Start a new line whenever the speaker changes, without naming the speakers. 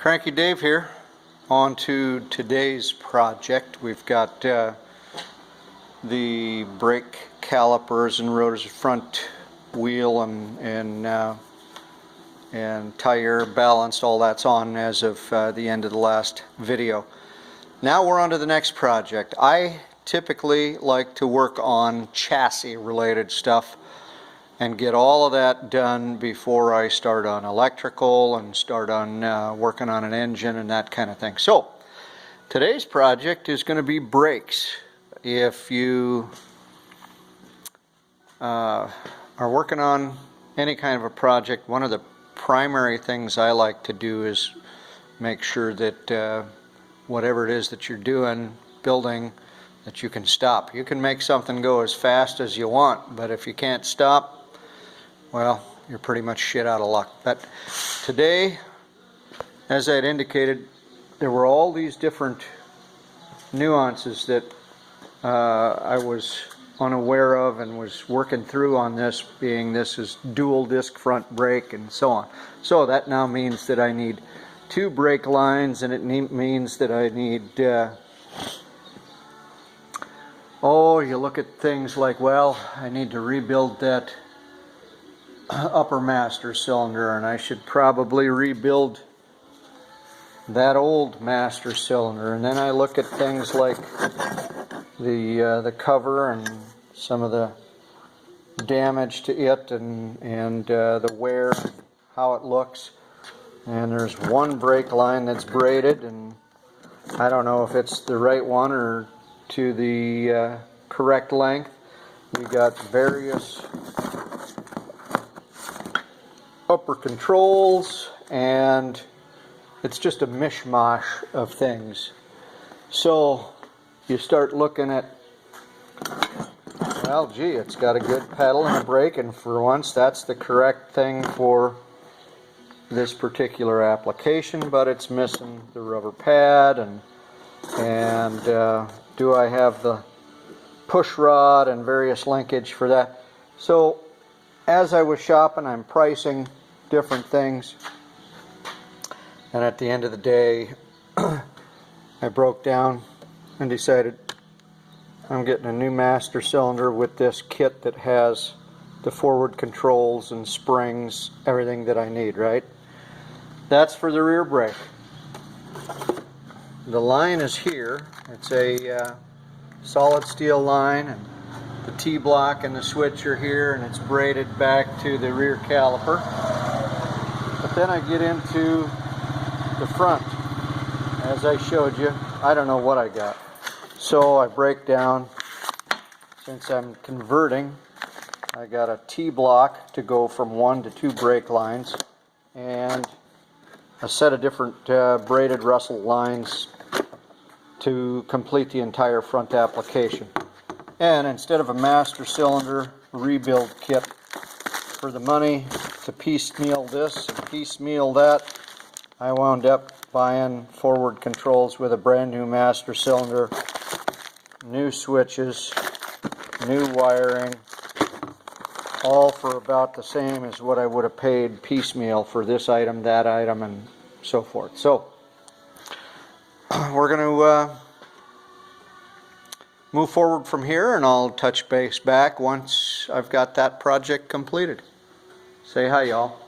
Cranky Dave here. On to today's project. We've got the brake calipers and rotors, front wheel and tire balanced. All that's on as of the end of the last video. Now we're on to the next project. I typically like to work on chassis related stuff and get all of that done before I start on electrical and start on working on an engine and that kind of thing. So today's project is going to be brakes. If you are working on any kind of a project, one of the primary things I like to do is make sure that whatever it is that you're doing, building, that you can stop. You can make something go as fast as you want, but if you can't stop, well, you're pretty much shit out of luck. But today, as I had indicated, there were all these different nuances that I was unaware of and was working through on this, being this is dual disc front brake and so on. So that now means that I need 2 brake lines, and it means that I need you look at things like, well, I need to rebuild that upper master cylinder, and I should probably rebuild that old master cylinder. And then I look at things like the cover and some of the damage to it and the wear, how it looks. And there's one brake line that's braided, and I don't know if it's the right one or to the correct length. We got various upper controls, and it's just a mishmash of things. So you start looking at, well, gee, it's got a good pedal and a brake, and for once that's the correct thing for this particular application, but it's missing the rubber pad, and do I have the push rod and various linkage for that. So as I was shopping, I'm pricing different things, and at the end of the day I broke down and decided I'm getting a new master cylinder with this kit that has the forward controls and springs, everything that I need, right? That's for the rear brake. The line is here. It's a solid steel line, and the T-block and the switch are here, and it's braided back to the rear caliper. But then I get into the front. As I showed you, I don't know what I got. So I break down, since I'm converting, I got a T-block to go from 1 to 2 brake lines, and a set of different braided Russell lines to complete the entire front application. And instead of a master cylinder rebuild kit, for the money to piecemeal this and piecemeal that, I wound up buying forward controls with a brand new master cylinder, new switches, new wiring, all for about the same as what I would have paid piecemeal for this item, that item, and so forth. So we're going to move forward from here, and I'll touch base back once I've got that project completed. Say hi, y'all.